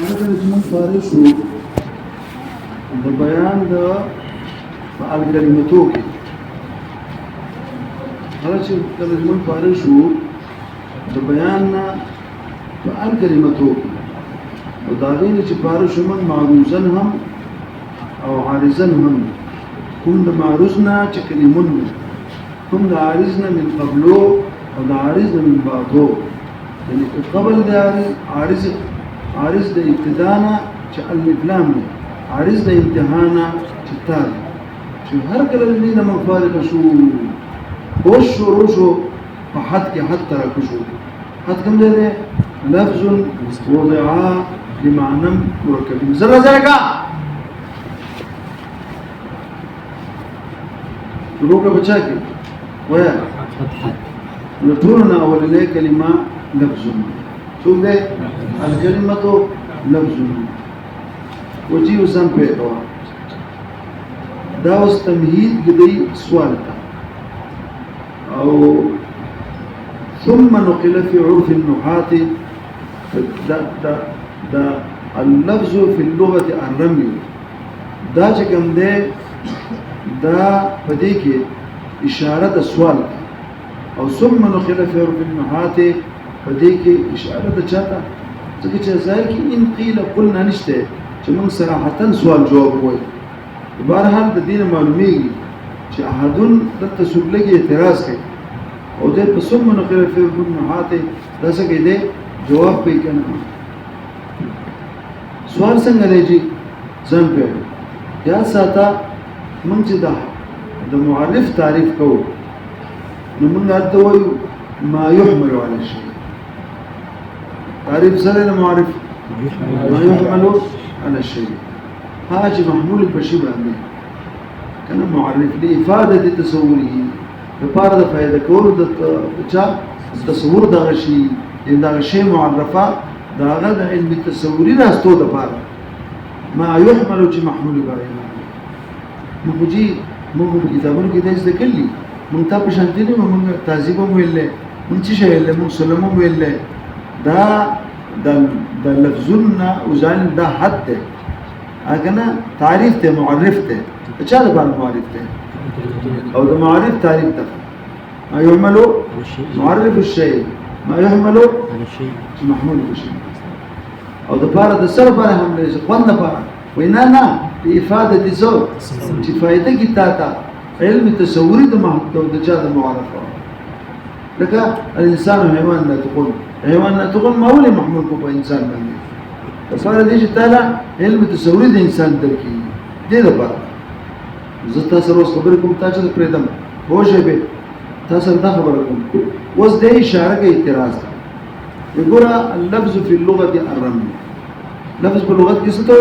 هذا الجمل فارشو ده بيان ده فعل كلمتوك هذا الجمل فارشو ده بيان فعل كلمتوك وداغين فارشو من معروزا هم أو عارزا هم هم ده معروزنا كلمون هم ده عارزنا من قبله أو ده عارزنا من بعده يعني قبل ده عارض ده ابتدانا الإفلام عارض ده امتحانا التالي شو هركل الذين من فارق شو وشو روشو فحد حتى ركشو حد كم ده لفظ وضعا لمعنى مركب زرع زرقا روكا بتشاكل ويا نطولنا أول إليه كلمة لفظ شو ده الكلمة لفظ وجيو سنبيروا داوس تمهيد قدي سوالتا أو ثم نقل في عرف النحاة دا اللفظ في اللغة الرمي دا جكم ده دا بديك إشارة السوال أو ثم نقل في عرف النحاة بديك إشارة جاتا تكي ذلك إن قيل قلنا نشته من صراحة سؤال جواب هو بارحال د دین معلومیږي چې احدن د تسلګي اعتراض کوي او د پسوم نقل فی النحات دا څنګه دی جواب کوي کنه سوال څنګه دی ځان په یا ساته مونږ چې د معرف تعریف کوو نو موږ راته وایو ما يحمل على الشيء تعریف سره معرف ما يحمل على الشيء حاجة محمول بشي باندې كان معرف لإفادة تصوره لپاره فائدة کول د تصور دغه شی دغه شی معرفه دغه د علم التصوري راستو د پاره ما يحمل چې محمول باندې موږ موږ کتابونو کې داس دکلی موږ ته په شانتي نه موږ تعذيب مو ویلې موږ چې ویلې موږ سلام مو ویلې دا د لفظنا وزان دا حد ده اګنه تعریف ته معرف ته چا د باندې معرف ته او د معرف تعریف ته ما يعمل معرف الشيء ما يحمل على الشيء محمول الشيء او د بار د سر باندې هم لري ځوان نه پاره وینا نه په افاده زو چې فائدہ کی تا علم تصوري د محدود د چا د معرفه لکه الانسان حيوان لا تقول حيوان لا تقول ما هو محمول کو په انسان باندې فصار دې چې تعالی علم تصوري د انسان درکې دې لپاره زه تاسو سره خبرې کوم تاسو ته پریدم هوښه به تاسو ته خبرې کوم اوس دې اشاره کې اعتراض ده وګوره اللفظ في اللغه الرمي لفظ په لغت کې څه ته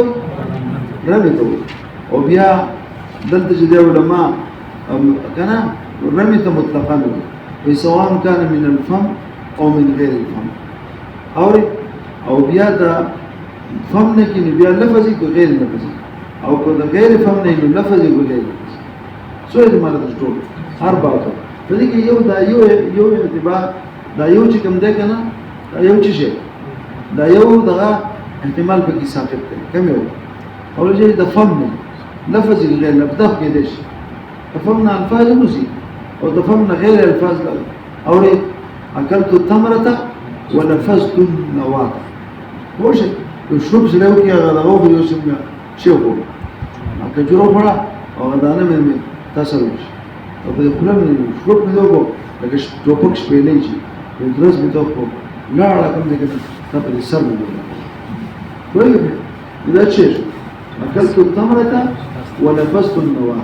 رمي ته او بیا دلته چې علماء کنه رمي ته مطلقاً وي سواء كان من الفم او من غير الفم او بیا دا فم نه کې بیا لفظي کو غیر لفظي او کو دا غیر فم نه لفظي کو غیر لفظي څه دې معنی ټول هر باته په دې کې یو اعتبار دا یو چې کوم ده کنه دا یو چې شي دا یو دغه احتمال په کې ثابت دی کوم یو اول چې د فم نه لفظي غیر لفظ کې دي فم نه الفاظ موزي او د فم نه غیر الفاظ او اكلت التمره ونفذت النواه وش الشرب سلو کې هغه غوغ یو څنګه شی وو اګه جوړ پړه او دانه مې تاسو او په خپل مې شرب مې وګو لکه ټوپک شپېلې شي د درس مې ته خو نه راکم دې کې په سر مې وایي دا چې اكلت التمره ونفذت النواه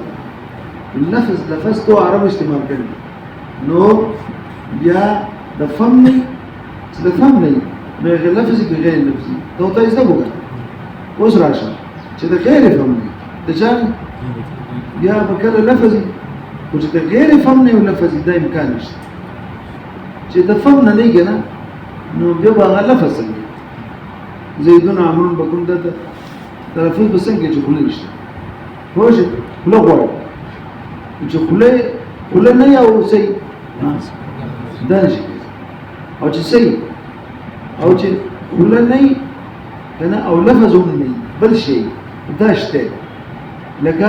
النفس نفسته عربي استعمال کړي نو بیا د فمني نو غیر لفظي کې غیر لفظي ته ته څه وګورئ اوس راشه چې د غیر فمني د ځان بیا بکره لفظي او چې د غیر فمني او لفظي دا امکان نشته چې د فمنه نه کنه نو بیا به لفظ زیدون عمرو بكون ده تلفظ بسنګ چې خلل نشته هوښ خلل غواړي چې خلل نه یو سي دانش او چې سي او چې خلل نه كنا أو لفظ مني بل شيء داشته لك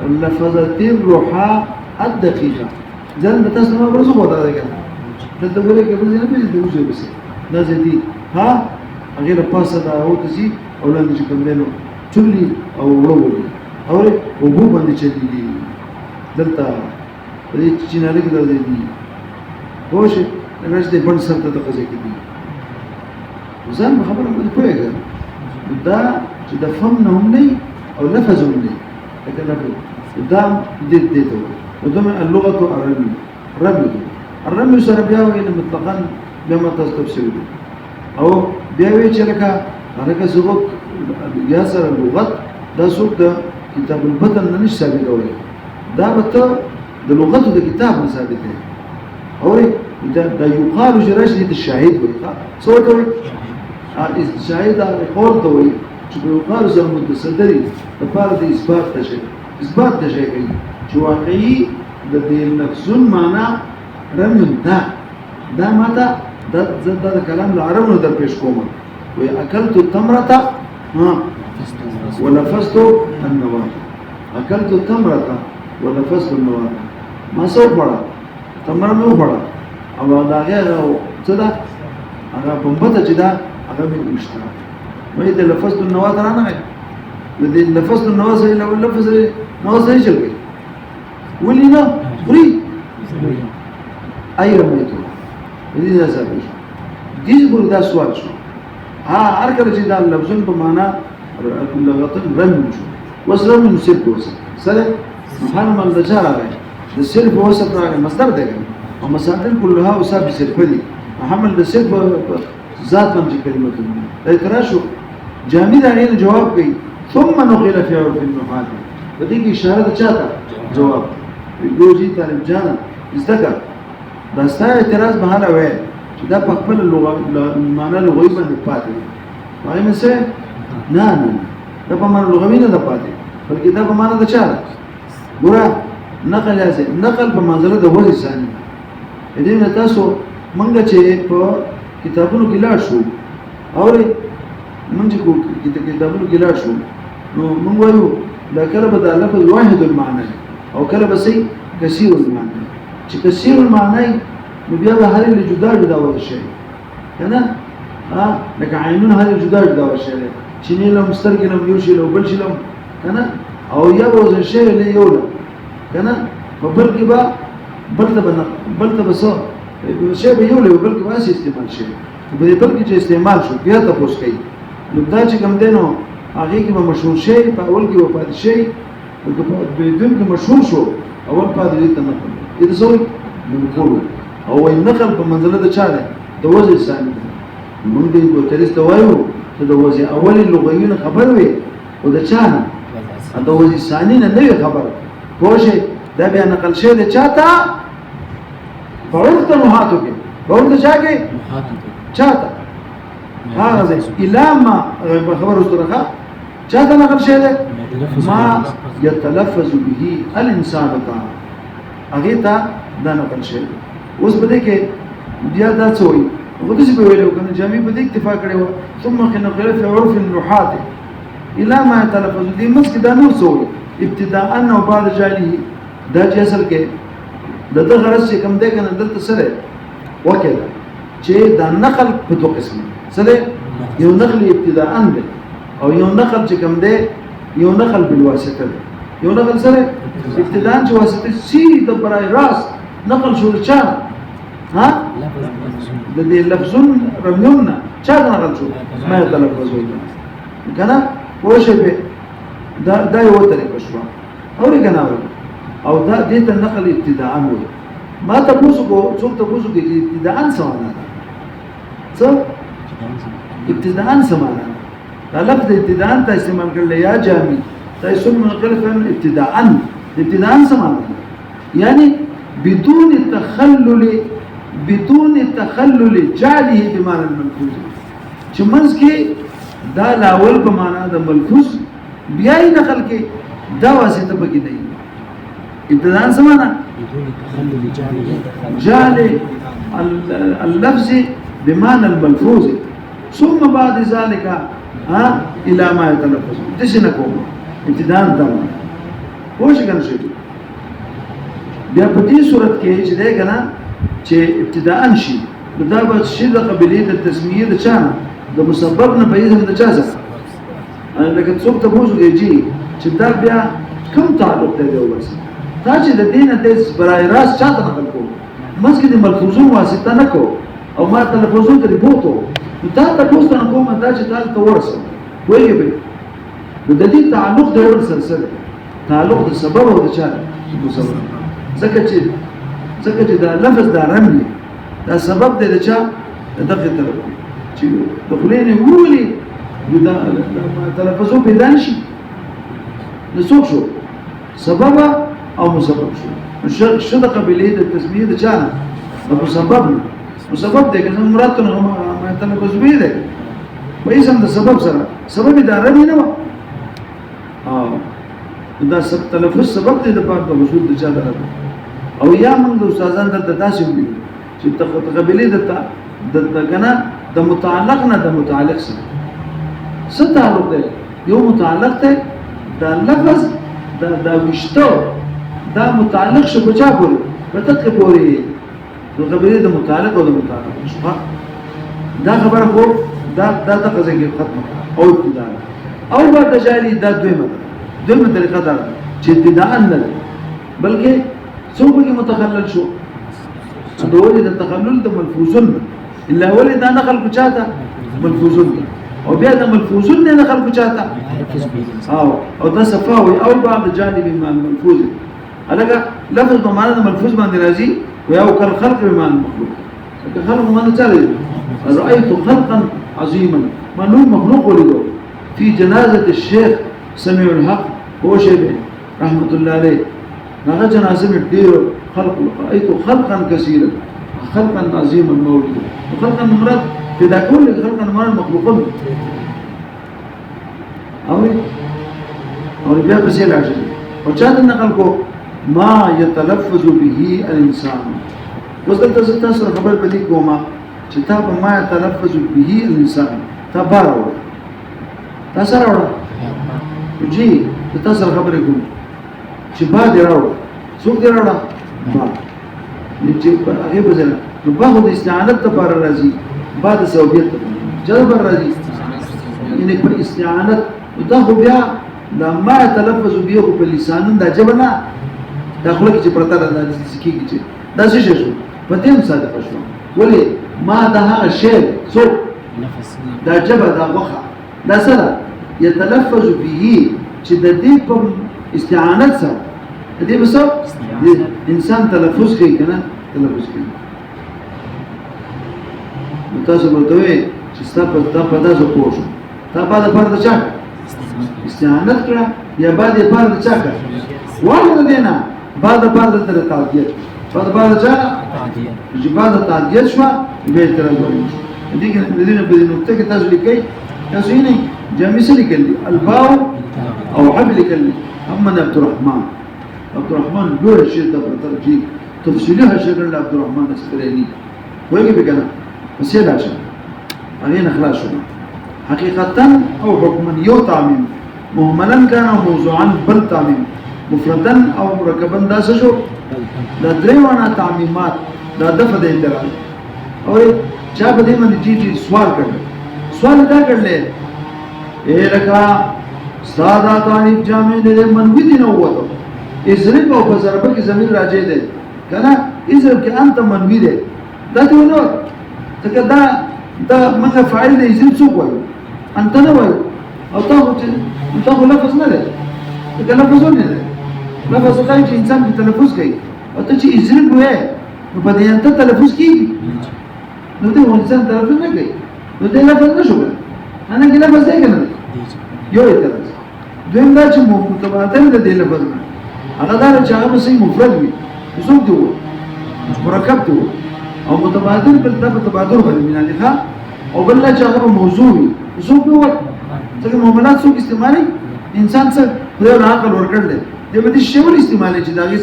لفظتين روحا الدقيقة زين بتسمع برزق وضع ذلك تدور لك بس أنا بيجي دوزي بس نازل دي ها غير باسة أو تزي أو لا نجي كملنا تولي أو رولي أو لك وجوب عندي شديد دلتا بدي تجينا لك ده دي هوش الناس دي بند سنت تقصي كده وزين بخبر من كويس ده إذا فهمناهم لي أو لفظهم لي لكن ده ديته وده اللغة الرمي سر بياوي مطلقا بما تستفسر أو بياوي شركة أنا كسبق ياسر اللغة ده سوق ده كتاب البطن نش ثابت أوي ده بتو ده لغته ده كتاب ثابت أوي ده يقال جراش الشاهد ويقال صوته الشاهد يقول توي شو يقال زي المتصدري تفارد إثبات شيء شو واقعي ده النفسون معناه رمي ده متى ده كلام العرب ده بيشكوما وأكلت التمرة ونفست النواة أكلت التمرة ونفست النواة ما سوف بڑا تمرة مو بڑا أو ده غير صدا أنا بمبتة جدا أنا من مشترك ما إذا لفظت النواة أنا إذا لفظت النواة زي لو لفظ النواة زي جلبي واللي نا فري أي رميته إذا سافر ديز بقول ده سؤال شو أركض جدا لفظون بمعنى اللغتين رمي شو وصل من سلب وصل سلب محل ما الدجار عليه السلب وصل على مصدر ده ومصادر كلها وساب سلب دي محمد السلب ذات من كلمة لا تراشوا جامد عليه الجواب كي ثم نقل في عرف النحاة بديك إشارة شاطة جواب يقول جيت على الجانب ازدكر بس هاي اعتراض بحالة وين ده بقبل اللغة المعنى اللغوي من الباتي وهي مسألة نعم ده بمعنى اللغوي ده باتي بلکې دا بمعنى ده شاطة ګوره نقل هذا نقل بمنزله ده وجه ثاني دې نه تاسو منګه چې په کتابونو کې لاړ شو اوري موږ چې کتابونو کې لاړ شو نو موږ وایو دا کله به د لفظ واحد المعنى او کله به سي کثیر المعنى چې کثیر المعنى نو بیا به هر اللي جدا جدا وایي شي کنه لکه عینون هر جدا جدا وایي شي چې نه لم مسترګلم یو شي لو بل شي لم کنه او یا وځ شي له یو کنه په بل کې به بلته بس شی به یو له بل کې واسي استعمال شي په دې بل کې چې استعمال شو بیا تاسو کوي نو دا چې کوم دینو هغه کې به مشهور شي په اول کې وفات شي په دې کې مشهور شو اول پاتې دې تنقل دې څه نقول او النقل په منزله د چا ده د وځي ثاني موږ دې په ترسته وایو چې د وځي اول لغویونه خبر وي او د چا نه د وځي ثاني نه نه خبر کوشه دا بیا نقل شي د چاته فورت محاتو کې فورت چاګه چاته هغه زي الى ما خبر استرخا چاته نقل شي ده ما يتلفظ به الانسان تا هغه ته دا نقل شي اوس بده کې بیا دا څوي وګورئ چې په ویلو کنه جامع په دې اکتفا کړو ثم نقل في عرف النحات الى ما يتلفظ دي مسك دا نور څوي ابتداء او بعد جالي دا چې اصل کې دغه غرض چې کوم دی کنه دلته سره وکړه چې دا نقل په دوه قسم سره یو نقل ابتداء ده او یو نقل چې کوم دی یو نقل بالواسطه ده یو نقل سره ابتداء چې واسطه سي د برای راس نقل شو چا ها د دې لفظون رميونا چا نقل شو ما يتلفظ وي کنه وشه به دا یو طریقه شو اوري کنه او دا دې ته نقل ابتداء وي ما تاسو کو څوک تاسو کې ابتداء سمانا څه ابتداء سمانا دا لفظ ابتداء ته استعمال کړل یا جامع دا اسم منقل فهم ابتداء سمانا يعني بدون تخلل جعله بمعنى الملفوظ چې منځ کې دا لاول په معنا د ملفوظ بیا یې نقل کې دا واسطه پکې نه ابتداء سمانا جعل اللفظ بمعنى الملفوظ ثم بعد ذلك الى ما يتلفظ دسنه کوم ابتداء دم پوښ کنه شي بیا په دې صورت کې چې ده کنه چې ابتداء شي دا به شي د قبليه د تسمیه د چانه د مسبب نه په اذن د چا څخه لکه څوک ته موضوع دی چې دا بیا کوم تعلق دی ورسره دا چې د دینه د برای راست چاته نقل کوو مسجد ملفوظون واسطه نه کو او ما تلفظون ته بوتو دا تاسو ته کوم دا چې تاسو ته ورسره وایي به د دې تعلق د ورسره سره تعلق د سبب او د چا مسبب ځکه چې دا لفظ دا رمي دا سبب دی د چا دغه طرف چې دخلینه ولي دا تلفظو پیدا شي د څوک شو سبب او مسبب شو د قبليه د تسمیه د چا د مسبب دی که مراد ته ما تلفظ به دی په اسم د سبب سره سبب دا رمي نه دا تلفظ سبب دی د پاره د وجود د چا درته او یا موږ د استادان درته تاسو ویل چې قبليه د کنه د متعلق نه د متعلق سره څه تعلق دی یو متعلق دی دا لفظ دا وشتو دا متعلق شو بچا پورې پتک پورې د قبليه د متعلق او د متعلق شو دا خبره کو دا قضیه کې ختم او ابتداء او بعد جاري دا دویمه طریقه ده چې ابتداء نه بلکې څوک کې متخلل شو دوی د تخلل د ملفوظن الا ولې دا نقل کو چاته ملفوظن او بیا د ملفوظن نه نقل کو چاته او دا صفاوي او بعض جانب من الملفوظ الګه لفظ په معنا د ملفوظ باندې راځي او کل خلق بمعنى المخلوق خلق معنا چاره رايت خلقا عظيما معلوم مخلوق ولده في جنازه الشيخ سميع الحق هو شيخ رحمه الله عليه هغه جنازه ډیر خلق رايت خلقا كثيرا خلقا عظيما مولد خلقا مراد في ذا كل خلقا مراد مخلوقون او بیا په څه راځي او چاته نقل کو ما يتلفظ به الانسان وصلت تاسو خبر پدې کومه چې تا په ما يتلفظ به الانسان تبارو تاسو راوړه جی تاسو خبرې کوم چې با دې راوړه څوک دې راوړه با چې هغه بزل نو په د استعانت لپاره راځي بعد سببیت جلب راځي یعنی په استعانت دا خو بیا لما يتلفظ به په لسان دا جبنا داخله کې پرتا راځي کیږي چې دا څه شو په دې مصادفه شو ولی ما ده هغه شی څو دا جبه دا وخه دا سره يتلفظ به چې د دې په استعانت سره دې بس انسان تلفظ کوي کنه تلفظ کوي تاسو ورته چې ستاسو په داسو پوښتنه تا په دا چا استعانت کړه یا بعد یې پر چا کړه وایو دینا بعد پر د تر تعدیت بعد چا چې بعد تعدیت شو به تر وایي دې کې په دې نقطه کې تاسو لیکي تاسو یې نه جامع سره لیکل الباو او حبل لیکل محمد عبد الرحمن ډور شي د ترجیح تفصیلها شګر عبد الرحمن اسکرینی وایي به کنه پس یې راشه هغه خلاص شو حقيقة أو حكما يو تعميم مهملا كان أو موضوعا بل تعميم مفردا أو مركبا دا سشو دا دريوانا تعميمات دا دفع دا اعتراض اور چا بدے من جی سوال کرنے سوال دا کرنے اے لکا سادا تعلیف جامع دے منوی دی نووتو ازرب او بزربا کی زمین راجے دے کنا ازرب کی انت منوی دے دا دیونو تکا دا منگا فاعل دے ازرب سوک وائو انت نه وایو او تاسو لفظ نه دی دا لفظ نه دی لفظ کوي چې انسان په تلفظ کوي او ته چې اذن وې نو په دې انت تلفظ کیږي نو دې انسان تلفظ نه کوي نو دې لفظ نشو انا کې لفظ دی کنه یو اعتراض دویم دا چې متبادل د دې لفظ نه هغه دا چې هغه صحیح مفرد وي څوک دی مرکب دی او متبادل بل د تبادل باندې نه او بل لا چې هغه موضوع وي څوک نو څنګه معاملات څوک استعمالي انسان څه خدای له عقل ورکړل دی به دې شی ول استعمالي چې دا غي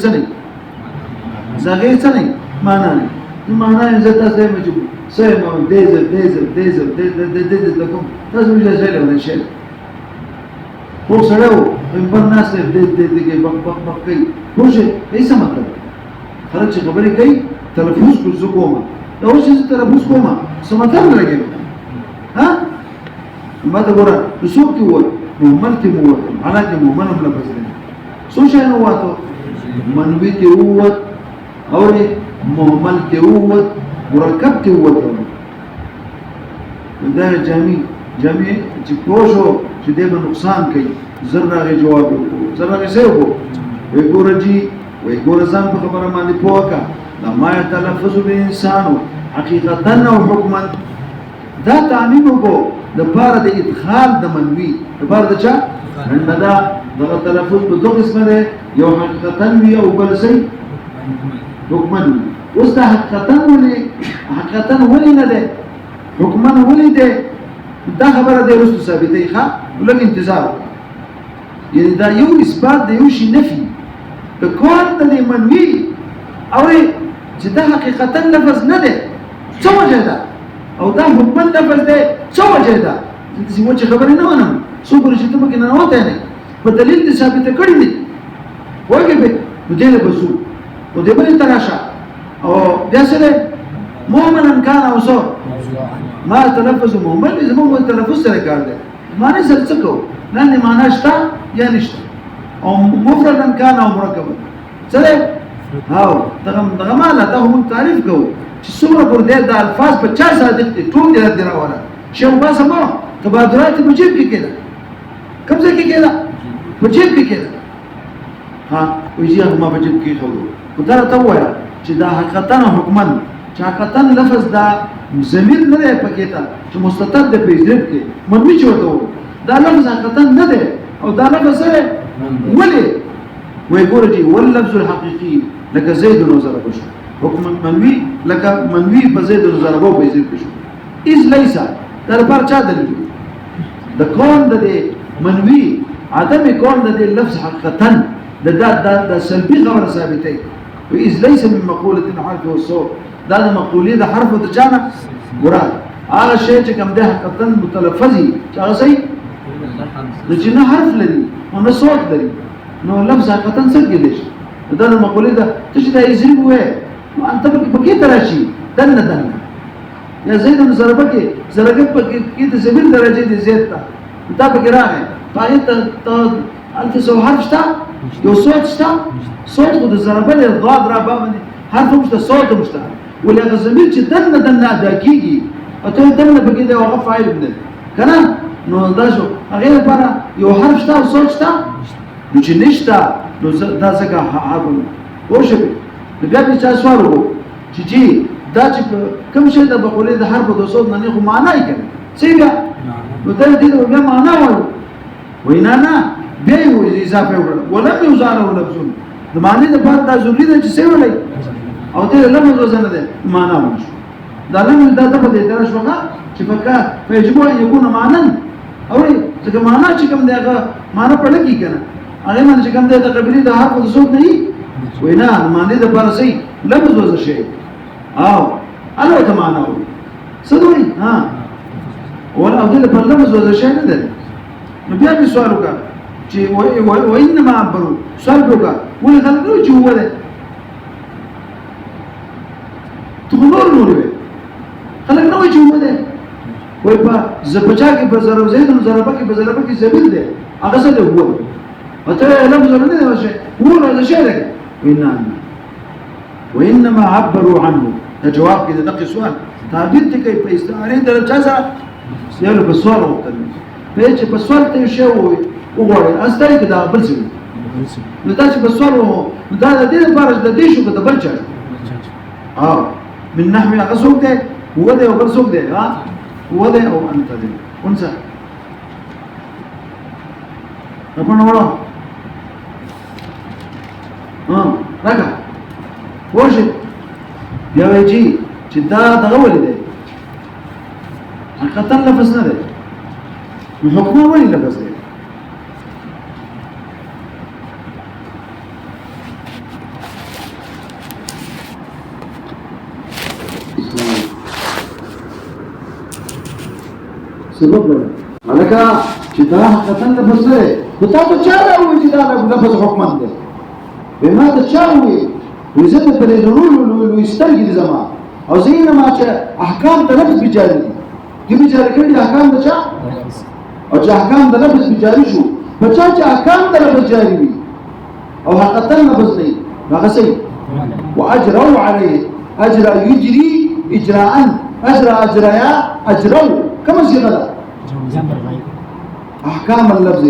څه نه معنا نه معنا یې زته څه مې سيما ديزل لكم لازم يجي شيء ولا شيء هو سلو من الناس ديز بق كي هو شيء ليس مطلب خرج خبري كي تلفوز كل زكوما لو شيء تلفوز كوما سمعتم لكن ها ما تقول بسوق هو مهملتي هو على جم مهمل ولا بس سو شيء هو تو منويتي هو أو مهملتي هو مركبتي هو تو ده جميع تكوشو شديد النقصان كي زرنا جوابه زرنا سيبه ويقول رجي ويقول زان بخبر ما نبوكا لما يتلفظ الإنسان حقيقة أو حكما ده تعميمه بو دبارة ده إدخال ده منوي دبارة ده شا؟ عندما ده تلفظ بدوق اسمه ده يو حقيقة وي أو بلسي حكما وسط حقيقة ولي نده حكما ولي ده ده خبره ده رسل ثابتي خا ولك انتظار يعني ده يو إثبات ده يوشي نفي بكون ده منوي أو ده حقيقة لفظ نده شو وجه ده او دا حکمن لفظ ده څه وجه ده چې موږ خبرې نه ونم څو پر چې ته پکې نه وته نه په دلیل دې ثابت کړی دي وایي به دې له بسو او دې بل تراشه او بیا سره مؤمنن کان او سو ما تلفظ مؤمن زموږ تلفظ سره کار ده معنی سره څه کو نه معنی شته یا نشته او مفردن کان او مرکب سره هاو دغه معنا ته هم تعریف کوو چې څومره پر دې د الفاظ په 4 صادق دي ټول دې رد راوړه شیخ باسه ما تبادرات په جيب کې کېده کوم ځای کې کېده په جيب کې کېده ها ویجی ما په جيب کې خلو خدای ته وایا چې دا حقیقتا حکمن چې حقیقتا لفظ دا ضمیر نه دی پکې تا چې مستتر د پیژند کې منوي چوته دا لفظ حقیقتا نه دی او دا لفظ سره ولې وای ګورجی ولفظ الحقيقي لك زيد وزرب شو حكم منوي لك منوي بزيد وزرب او بزيد شو اذ ليس در پر چا دلیل د کون د منوي عدم کون د لفظ حقیقتا د سلبي خبر ثابته و اذ ليس من مقوله الحرف والصوت دا د مقوله د حرف د چانه مراد هغه شی چې کوم د حقیقتا متلفظي چې هغه صحیح د جنه حرف لري او نه صوت لري نو لفظ حقیقتا څه کېدی دا د مقوله ده ته چې دا یې وې انت بکې تراشي دن یا زید ضربه کې زرګه کې د زمير درجه دي زید تا دا پکې راغی پای ته انت سو حرف شته یو صوت شته صوت خو د ضربه له ضاد را باندې حرف مشته صوت مشته ولې هغه زمير چې دن ادا کیږي او ته دن پکې دا هغه فاعل ابن کنه نو دا شو هغه لپاره یو حرف شته او صوت شته نو چې نشته نو دا څنګه حاول ورشه بیا به چا سوال وکړو چې دا چې کوم شی د بقولې د حرف د صوت نه خو معنا یې کوي څنګه نو دا دې بیا معنا وایي وینا نه بیا یې اضافه وکړه ولم یزاره لفظون د معنی د بعد د ضروری د چې څه ولای او ته لم وزنه ده معنا ونشو دا لم دا د په دې درش وکړه چې فکر فیجب ان یکون معنا او څنګه معنا چې کوم دغه معنا په لګي کنه هغه من چې کوم د قبلي د حرف د صوت نه وینا د معنی د پر صحیح لفظ وز شي او الو ته معنا وي صدوري ها ولا او دې په لفظ وز شي نه ده نو بیا به سوال وکړه چې و انما عبروا سوال وکړه ولې خلک نو چې هو ده تخنور وي خلک نو چې هو ده وای په زپچا کې په ضرب زید نو ضربه کې په ضربه کې زبیل ده هغه څه ده هو اته لفظ نه ده شي هو هذا شيء لك وانما عبروا عنه ده جواب كده دقي سؤال تعبير ته کوي په استعاره درجه سره یو په سوال وکړي په چې په سوال ته شی وګورئ استای کې دا بل څه نو دا چې په سوال نو دا د دې لپاره د دې شو په بل چا من نحو هغه څوک ده هو ده او بل څوک ده ها هو ده او انت ده ونسا ربنا ولا راګه ورشه بیا وایي چې دا دغه ولې دی حقیقتا لفظ نه دی نو حکم ولې لفظ دی سبب لنا هلکه چې دا حقیقتا لفظ دی نو تا ته چا راووایي چې دا لفظ حکمن دی وایي ما ته چا ووایي وایي زه ته پرې لوی سترګې دي زما او زه یې ما چې احکام د لفظ پې جاري دي دې پې جاري کړي دي احکام د چا او چې احکام د لفظ پې جاري شو په چا چې احکام د لفظ جاري وي او حقیقتا لفظ نه وي هغه صحیح واجروا عليه اجرا يجري اجراء اجريا اجروا كما صيغه ده احكام اللفظ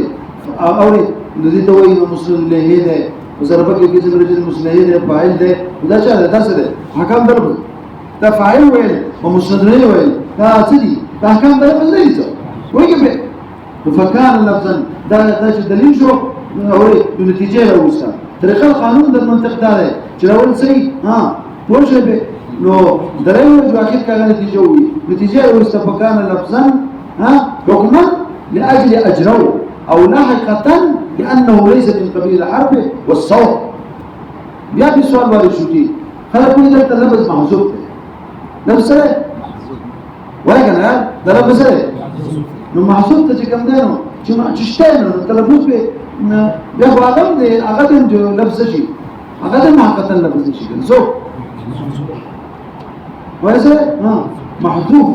او الذي توي مسلم له ده وضربك كذب رجل مسلم ده فاعل ده وده څه ده درس ده احكام ضرب ده فاعل ويل ومسند له ويل ده سدي ده احكام ضرب زي څه ويجب فكان لفظا ده دليل شو اوري بنتيجه راوسته طریقه قانون د منطق دا ده چې راول صحیح ها پوه به نو درېو جو اخر کله نتیجه وي نتیجه واستفکان لفظا ها حكما لاجل اجره او لاحقا لانه ليس من قبيل الحرب والصوت بیا په سوال وارد شو دي خلک وایي دا لفظ محذوف دی لفظ سره وایي کنه دا لفظ سره نو محذوف ته کوم دی نو چې شته نو تلفظ به بیا خو هغه دی هغه د لفظ شي هغه د حقیقتا لفظ شي زو وایي محذوف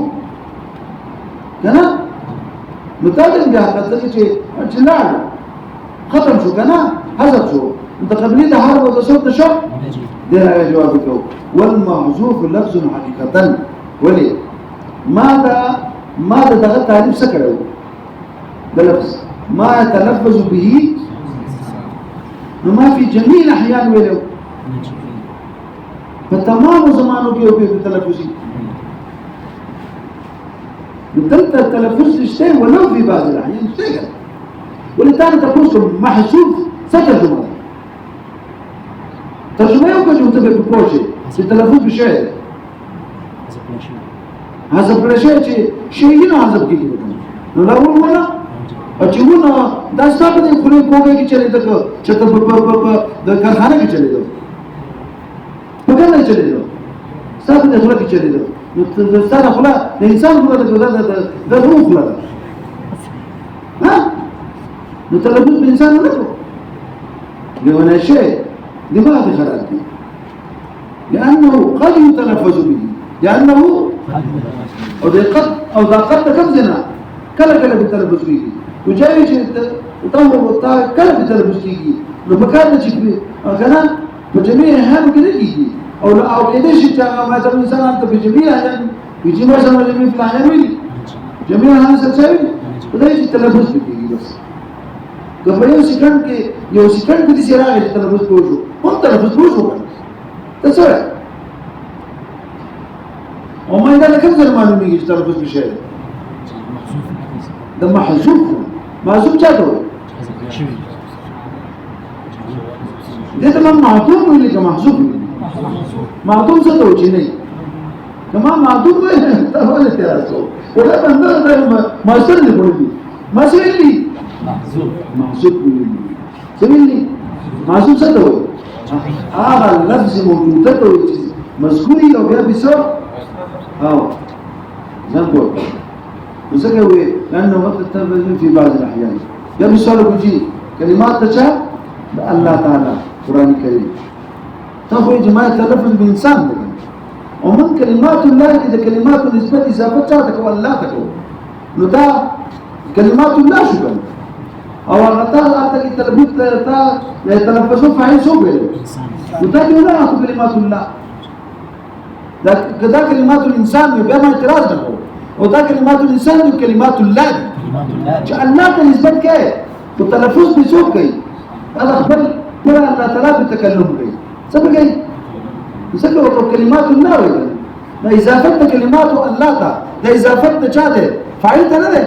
کنه نو دا د حقیقت چې لاړ ختم شو کنه حذف شو انت قبليه ده حرف ولا صوت شو ده جواب کو والمحذوف لفظ حقيقه ولي ماذا دغه تعریف څه کړو ده لفظ ما يتلفظ به نو ما في جميع الاحيان ویلو په تمام زمانو کې په تلفظي دلته التلفظ شته ولو في بعض الاحيان شته ولتاني تقول محذوف سترجمه ترجمه یو کوم ته په پوښي چې تلفظ بشي حذف لشي چې شي نه حذف کیږي نو دا وونه او چې وونه دا ستاسو د خپل کوګه کې چلی دا چې په د کارخانه کې چلی دا په کومه چلی دا ستاسو د خپل کې چلی دا نو ستاسو خپل د انسان خپل د روح خپل ها نو تلفظ بالإنسان ولا لأن شيء دماغي خراب دي لأنه قد يتلفظ به لأنه أو ذا قد كم زنا كلا بتلفظ به وجاي تطور وطاق كلا بتلفظ به لو مكان تشبه كنا بجميع أهم كده يجي أو كده شيء ما تبي إنسان أنت بجميع يعني يجي مثلا جميع في العالم جميع هذا سبسوي وده يجي تلفظ به بس که یو سکند کې دې سراغ چې تلفظ پوښو هم تلفظ پوښو ته څه او ما دا کوم ځل معلومیږي چې تلفظ بشي دا محذوف چاته وي دې ته معطوف ویل کې محذوف معطوف څه ته وایي نه کما معطوف وي ته ولې تاسو ولا بنده ما سره نه پوهیږي ما سره محذوف سمعني محذوف څه ته وایي هغه لفظ موجوده ته وایي مذکوري او بیا بصوت او ځان کوو وڅنګه وي لانه وقت التلفظ في بعض الاحيان بیا مثال کوي کلمات ته الله تعالی قران کریم ته وایي جماعت تلفظ بانسان ده ومن كلمات الله اذا كلمات نسبه اضافه چاته کو الله ته کو نو دا كلمات الله شو کوي او هغه ته تلفظ ته تلفظ فاعل شو ویل ودا نه کلمات الله دا كلمات الانسان بیا ما اعتراض نه کوو او دا كلمات الانسان دي كلمات الله چې الله ته نسبت کوي او تلفظ به څوک کوي هذا خبر پر الله تعالی په تکلم کوي څه کوي څنګه كلمات الله ویل دا اضافه كلمات الله ته دا اضافه چا ده فاعل ته نه ده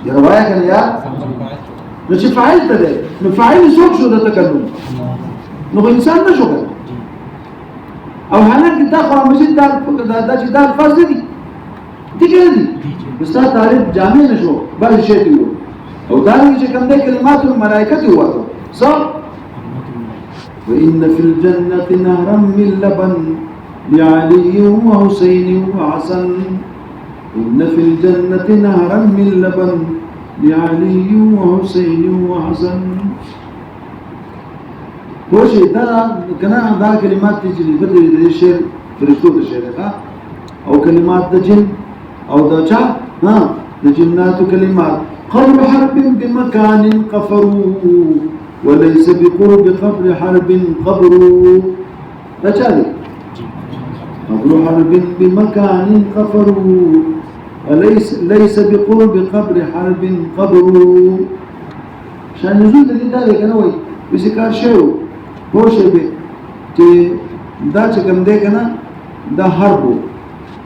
دی روايه کنه یا نو چې فاعل ته ده نو فاعل څوک شو د تکلم نو انسان نه شو او حالانکه دا خو مجید دا چې دا الفاظ دي دي استاد تعریف جامع نشو بل شی دی او دا چې کوم د کلمات الملائکه هو صح وان في الجنه نهرا من لبن لعلي وحسين وحسن إن في الجنة نهرا من لبن لعلي وحسين وحسن. وشي دا كنا دا كلمات تجري بدري دا الشعر فرشتو دا الشعر أو كلمات دا جن أو دا جا دا جنات كلمات. قبر حرب بمكان قفروا وليس بقرب قبر حرب قبروا. لا جالي قبر حرب بمكان قفروا وليس بقرب قبر حرب قبروا. شان نزول دا ذلك نوي بسكار شو پوشه به چې دا چې کوم دی کنه دا حرب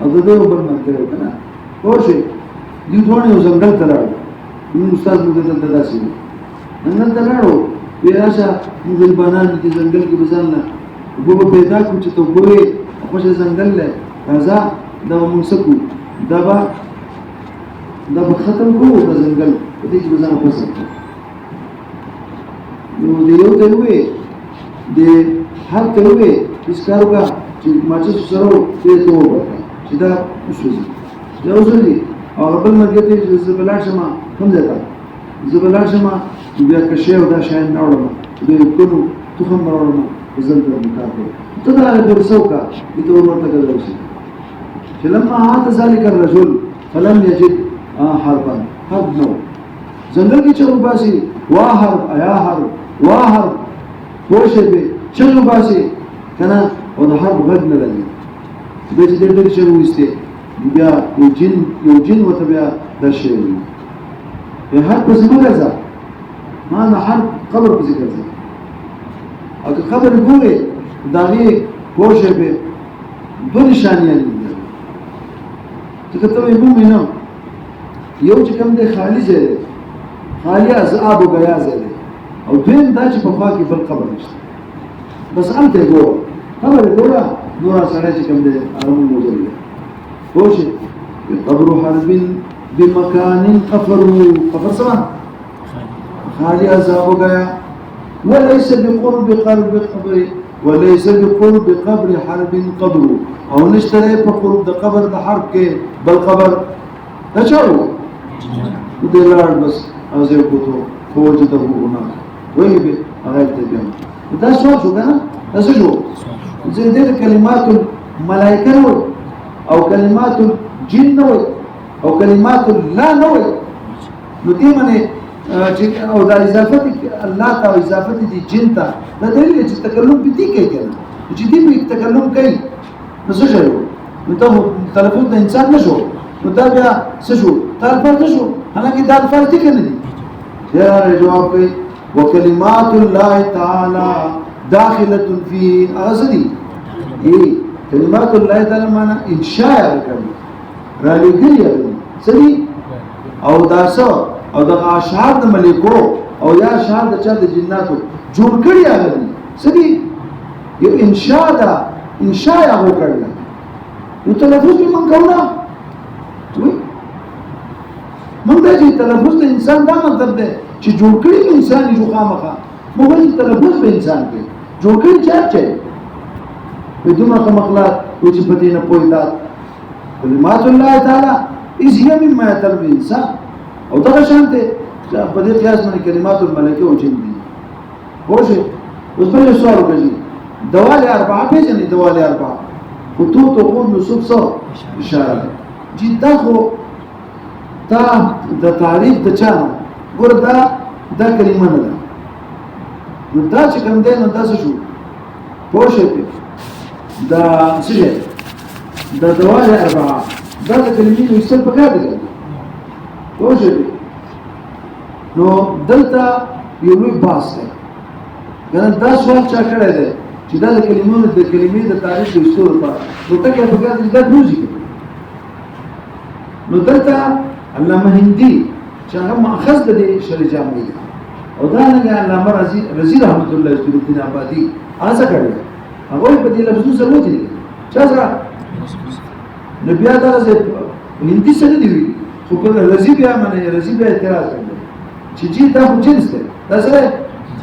او د دوه بل مرګ کنه پوشه دې ټول یو ځنګل ته راځي. موږ استاد موږ ته داسې ځنګل ته راړو پیراشه موږ بنان دي ځنګل کې بزنه وګو پیدا کو چې ته ګورې خوښ ځنګل له راځه دا موږ سکو دا به ختم کوو د ځنګل دې چې بزنه پسه نو دې یو ته وې د هر کلوې اسکاروګه چې ماچس سره دې ته وکړه چې دا وسوځي دا وسوځي او بل مرګ ته زبلار شمه کوم ځای ته زبلار شمه بیا کښې او دا شاین ناوړم دې کونو تخم راوړم زل ته مکاتو ته دا د څوکا دې ورته کړل چې لما عاد ذلك الرجل فلم يجد حربا حرب نو زنګل کې چلو باسي واه حرب ایا حرب واه حرب پوشه به چلو باسي کنه او د حرب غږ نه لګي به چې دې چلو وسته بیا یو جن وته بیا د شی وي حرب څه مګرځه ما نه حرب قبر په ذکر ځه او قبر ګوره داغه پوشه به دو نشانیاں دي ته ته یې مومنه یو چې کوم دی خالی ځای خالی عذاب او غیا ځای او دویم دا چې په خوا کې بل قبر نشته بس انت ګوره خبره ګوره نور سره چې کوم دی ارمو موجود دی پوشه قبر حرب بمكان قفر سما خالی عذاب او غیا وليس بقرب قبر حرب قبر او نشتري په قرب د قبر د حرب کې بل قبر دا چاو د لار بس او زه کوته فوج ته وونه وای به هغه ته بیا دا څه شو کنه دا څه شو زه دې کلمات الملائکه او کلمات الجن او کلمات لا نو نو دې باندې او دا اضافه الله ته او اضافه دي جن ته دا دلیل چې تکلم به دي کوي کنه چې دې په تکلم کوي نو څه شو نو ته تلفظ د انسان نشو نو دا بیا څه شو تلفظ نشو حالانکه دا الفاظ دي کنه دي دا جواب کوي وکلمات الله تعالی داخله فی اغزدی کلمات الله تعالی معنا انشاء کوي را لګي سړي او داسو او د اشعار د ملکو او یا اشعار د چا د جناتو جوړ کړی هغه سړي یو انشاء دا انشاء هغه کړل نو تلفظ به من کوله موږ دا چې تلفظ د انسان دا مطلب دی چې جوړ کړی انسان یې خامخا موږ یې تلفظ به انسان کوي جوړ کړی چا بدون مخلوقات او چې په دې نه پوهیدا کلمات الله تعالی از هي مما يطلب الانسان او دا شانته په دې قیاس باندې کلمات الملائکه او جن دي خوښه اوس بل سوال وکړي دوال اربعه پیژنې دوال اربعه خطوط او خود نصب سو اشاره جدا خو تا د تعریف د چا ګور دا کلمه نه ده نو دا چې کوم دی نو دا څه شو خوښه دا څه دا دوال اربعه دا د کلمې نو څه پکار دي خوښه نو دلته یو لوی باس دی کنه دا سوال چا کړی دی چې دا د کلمې د تاریخ د اصول لپاره نو ټکي په کار دي دا دوزي نو دلته علامه هندي چې هغه ماخذ د شری جامع او دا نه علامه رضی رحمت الله الدین آبادی هغه کړی هغه په دې لفظو سره وځي چې سره نبي دا هندي سره دی خو په رضی بیا باندې رضی بیا اعتراض کوي چې جی دا خو جنس دی دا سره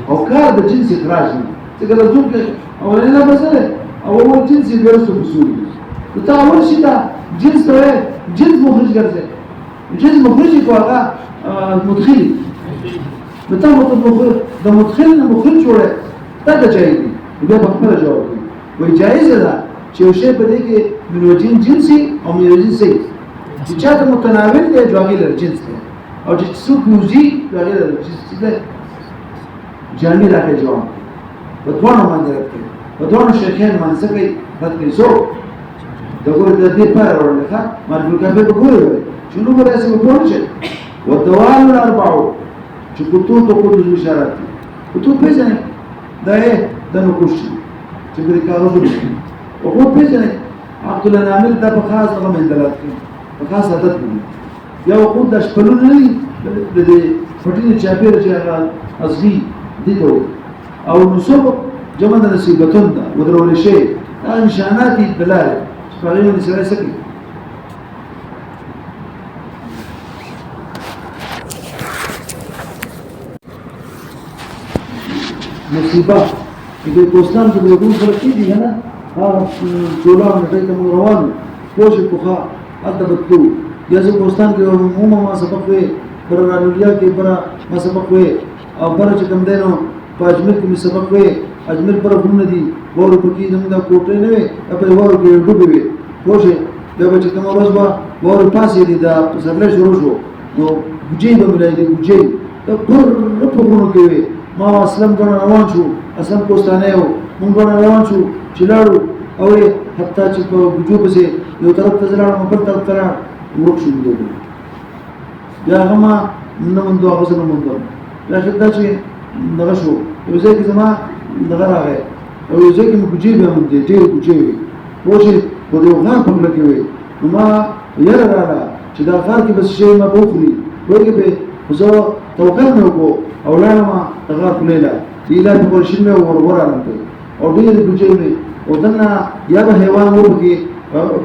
او کار د جنس اخراج دی څنګه راځو کې اولنه مسله او جنس ورسره اصول دا اول شي دا جنس ته جنس مخرج ګرځي جنس مخرج کو هغه مدخل متى د مدخل نه مخرج جوړه تا ته چایي بیا په خپل جواب کوي وای جایز ده چې یو شی په دې کې منوجین جنسي او منوجین سي چې چا ته متناول دی جوړی لر جنس دی او چې څوک یوزي جوړی لر جنس دی جامع راکې جواب په دوه باندې راکې په دوه شیخین باندې کوي راکې سو دغه د دې پر ورنه مرګ کافه په ګورې چې نو مرسته په پورشه والدوال الاربعه چې کوتو ته کوتو اشارات کوتو پیژنې دا د نقوش چې په کاغذ ولیکي او خو پیژنې عبد الله نامل دا په خاص هغه مندلات کې په خاص عادت دی یو خو د شپلون نه دی د فټینې چاپیر چې هغه اصلي دي او نصب جمع د نصیبتون ده ودرول شي دا نشانات دلاله چې په غوښنه سره سکی مصیبه چې کوستان د دوه سره کېږي نه ها جوړان دې ته روان پوښ کوخه ادبتو یا زه کوستان کې عموما ما سبق وې پر رانولیا کې پر ما سبق وې او پر چې کوم دینو په اجمیر کې سبق وې اجمیر پر غوونه دي ورو پکې زموږ د کوټې نه وي په ورو کې ډوبې وي پوښ بیا چې کوم ورځ به ورو پاسې دي دا سرله شروع شو نو بوجي به ملای دي بوجي ته پر غوونو کې وي ما اسلام غواړم روان شو اسلام کوستانه یو مونږ غواړم روان شو چې لاړو او حتی چې په وجوب سي یو طرف ته ځلاړم بل طرف ته ورک شو دی بیا هغه نو مونږ دوه غوښنه مونږ بیا خدای چې دغه شو یو ځای کې زما دغه راغی او یو ځای کې مونږ جیب هم دي ډېر کوچې وشي په یو غار په لکه وي نو ما یاره راغله چې دا غار کې بس شی ما بوخري ورګه به زه توکل مې وکړو او لاړم هغه کلیلا ایلا په ورشین مې ورورانم ته او ډېر بوجي مې او دنه یا به حیوان ورګي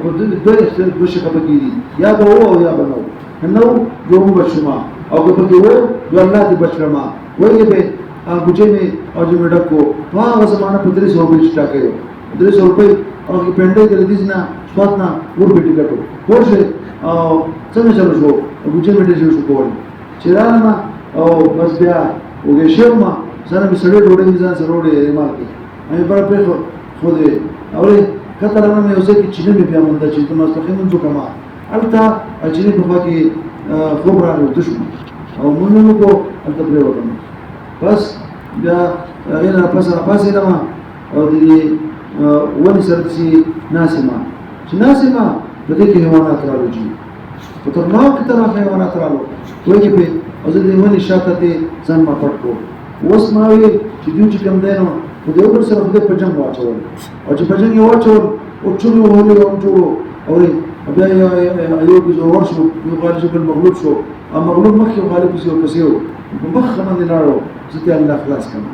په دې دوه شي په کې یا به او یا به نو جوړ بشما او په کې و جو الله دې بشما وایي به بوجي مې او دې مې ډکو هغه زمانہ په 300 روپۍ چټا کړو 300 روپۍ او کې پنده کې دې نه سواتنا ور به ټیکټو ورشه او څنګه چلو شو بوجي مې دې شو کول چیرانه او بس بیا وګه شوما سره به سړی ډوډۍ ځان سره ډوډۍ مال کې مې پر په خو دې اورې کته راغله یو څه چې نه بیا مونږ چې ته مستقیم څه کما البته چې په خوا کې خبره ورته او مونږ کو البته پرې وکړم بس بیا غیر پاسه لما او دې ونی سره چې ناسمه په دې کې حیوانات راځي په تر نو کې تر حیوانات راځي وایي په او زه دې ونی شاته ته ځان ما پټو اوس ما وی چې دوی چې کوم دینو په دې اوپر سره په پجن واچول او چې پجن یو واچول او چولو ولې او چولو او بیا یو کې زو ورشو یو غالب بل مغلوب شو او مغلوب مخکې غالب شو کسیو په مخ باندې لاړو چې الله خلاص کړه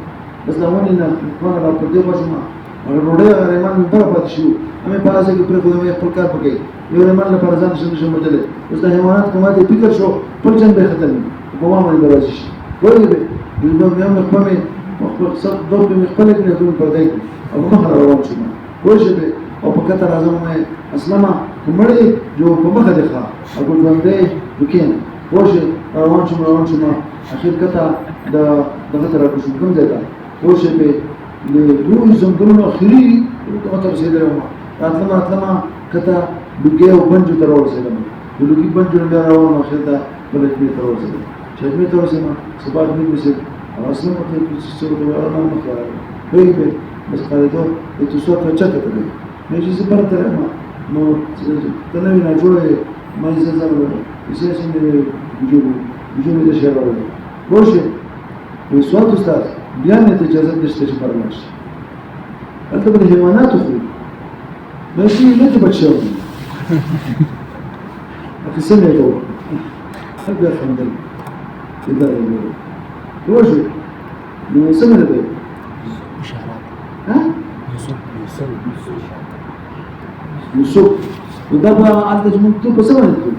بس دا ونی نه ما را په دې وښما او ډوډۍ غریمان پر پات شو همې پاسه کې پر خو مې خپل کار وکړ یو رمان له پرځان شنه مجله اوس د حیوانات کومه دې فکر شو پر جن به ختم په ما باندې راځي وایي به نو مې خپل خپل صد ضرب مې خپل کې نه پردې او ما روان شوم وښه او په کتر اعظم مې اسلامه کومړې جو په مخه ده او په باندې وکینه وښه روان شوم اخر کته دغه تر کوم ځای ده وښه به د دوی زمونږ اخري کومه تر رسیدل ما اتلما کته لګي او بنجو تر ورسېدم لګي بنجو بیا روان اخر ده بلکې تر ورسېدم چې مې تر ورسېدم سبا دې مې اصلا په دې څه څه ډول نه مخاله وي به بس قاعده ته څو څه چاته کوي مې چې زبر تر ما نو ته نه وینا جوړه ما یې زړه یې څنګه وجوب دې شهر ورته ورشه نو سوال استاد بیا نه ته اجازه نشته چې پرماش انت به حیوانات خو ماشي نه ته بچو اخي سنه ته هذا الحمد لله كده وجه من سمر ده إشارات ها يسوق وده بقى عندك مكتوب بس ما نكتب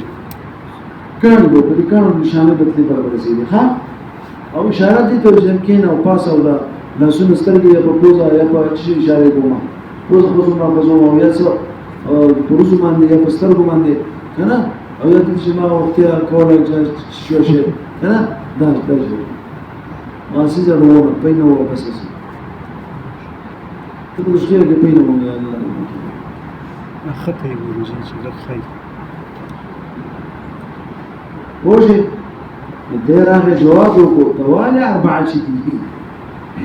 كانوا نشانه بتلي برابر سيدي ها او اشارات دي ته ځکه او پاسه ولا لاسونه سترګې په پوزا یا په چی اشاره کومه پوزا ما پوزا او یا څو او پروسو باندې یا پسترګو باندې کنه او یا چې ما وختیا کوله چې شو کنه دا ما سي زړه په نو بس ته د شګه په نو یا الله خطه ورزي چې د خیر وجه الدير جواب طوالي 4 شتي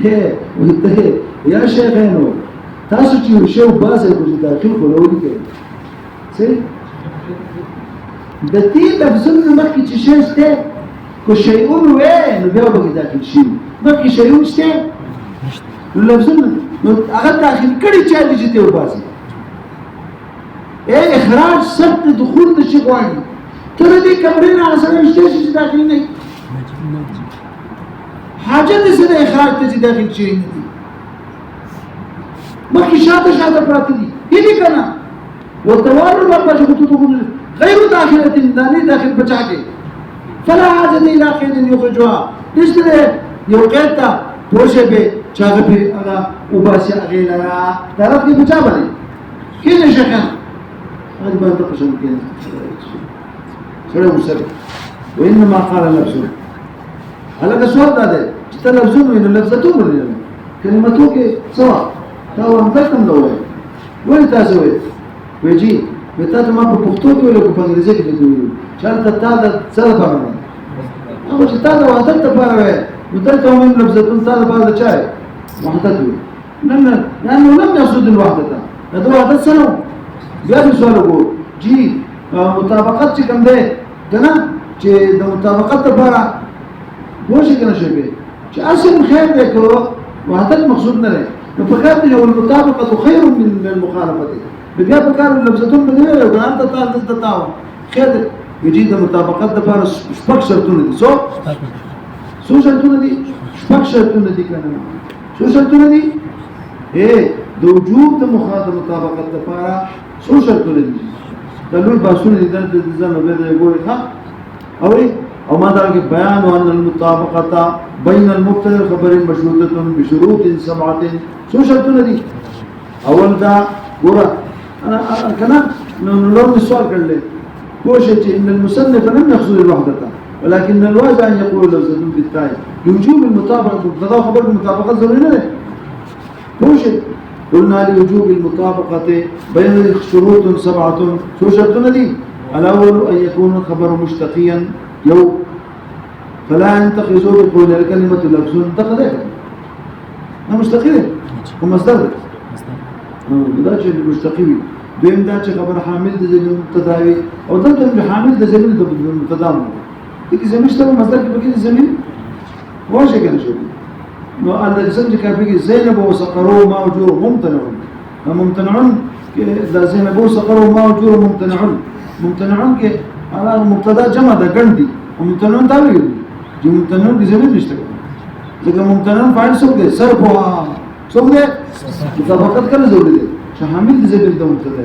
هي وانت يا شيخينو تاسو چې شو باسه کو چې داخل کولو کې سي د دې لفظونو مخکې چې شته کو شیون وې نو بیا به داخل شي مخکې شیون شته نو لفظونه نو هغه داخل کړي چې ته وباسي اے اخراج سبت دخول د شي غواړي تر دې کمرې نه سره شته چې داخل نه حاجت سره اخراج ته چې داخل شي مخي شاته پراته دي هیڅ کنه وتوارد لما شفتوه غير داخله داني داخل بچاګه فلا حاجه الى قيد يخرجها نشته یو قیدتا پوشه به چاغه پی هغه وباسي هغه لرا طرف کې بچا باندې کله شکه هغه باندې قسم کې سره وسره وانما قال نفسه هغه سوال ده چې تلفظونه ویني لفظته ویني کلماتو کې سوا تا ورته نو وای تاسو وایي وتا ته ما په پښتو کې ویل په انګریزي کې ویل چلته تا د سره باندې هغه چې تا د وحدت لپاره وای نو ته هم لفظتون تا لپاره چای وحدت وي لانه لم يقصد الوحدت دا وحدت سره بیا سوال وګورئ جی مطابقت چې کوم ده کنه چې د مطابقت لپاره وښه کنه شي چې اصل خیر ده کو وحدت مقصود نه ده نو فقط یو المطابقه خير من المخالفه بیا په کار لفظتون باندې یو ګرام ته تاسو ته تاو خیر یجي د مطابقت لپاره شپږ شرطونه دي څو شرطونه دي شپږ شرطونه دي کنه څو شرطونه دي د وجوب د مطابقت لپاره څو شرطونه دي د لوی باسونه دي د ځان به د ګوري ښه او ما دا کې بیان ان المطابقه بين المبتدا خبر مشروطه بشروط 7 څو شرطونه دي اول دا ګوره انا كمان نلوم السؤال قال لي كوشة ان المصنف لم يقصد الوحدة ولكن الواجب ان يقول لفظة بالتالي لوجوب المطابقة مبتدا خبر المطابقة ضروري له كوشة قلنا لوجوب المطابقة بين شروط 7 شو شرطنا دي الاول ان يكون الخبر مشتقيا يو فلا ينتقصوا بقول الكلمة لفظ انتقد ما مشتقين ومصدر دا چې مشتقي وي دویم دا چې خبر حامل د ضمیر مبتدا وي او دلته حامل د ضمیر د مبتدا نه دي چې ضمیر شته مصدر کې پکې ضمیر واشه کنه شو نو الله څنګه کافي کې زینب او سقرو موجور ممتنعون دا زینب او سقرو موجور ممتنعون کې على مبتدا جمع ده ګڼدي او ممتنعون دا وي چې ممتنعون کې ضمیر نشته ځکه ممتنعون فاعل څوک دی صرف څوک دی مطابقت کله ضروري دی چې حامل د ضمیر د مبتدا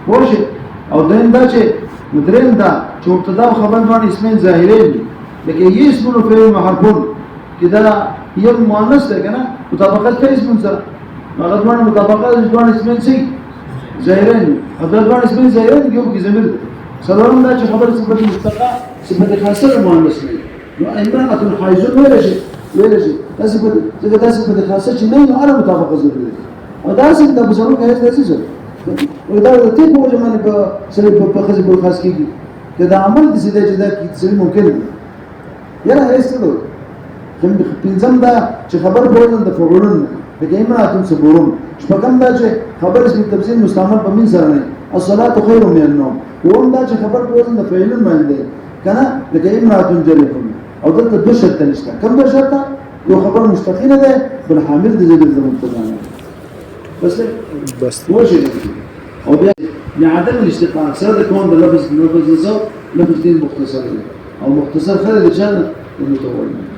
وي او دین دا چې مدرین دا چې مبتدا او خبر باندې اسمین ظاهرین لکه یې اسمونو فعل محرفون کدا یو مؤنث ده کنه مطابقت کوي اسم سره هغه باندې مطابقت ځوان اسمین سي ظاهرین او دا ځوان اسمین ظاهرین یو کې ضمیر سلام دا چې خبر صفت مستقا صفت خاصه مؤنث نه نو امرأة حایزون ویل شي تاسو په دغه تاسو په خاصه چې نه نه اړه مطابقت ضروري او دا څنګه د بزرګ هیڅ نه څه او دا د تی په ځمانه په سره په خاصه په خاص کېږي دا عمل د سیده چې دا کیسه ممکن یا نه هیڅ څه کوم پنځم دا چې خبر بولن د فعولن د امرأة صبورون شپږم دا چې خبر اسم تفصیل مستعمل په من سره نه الصلاه خير من النوم وهم دا چې خبر بولن د فعلن باندې کنه د امرأة جريهم او دلته دو شرط نشته کوم دو شرط یو خبر مستقله ده بل حامل د زید د مبتدا بس وجه او بیا لعدم الاشتقاق سره كون د لفظ دي مختصر او مختصر خلل جنه المتولد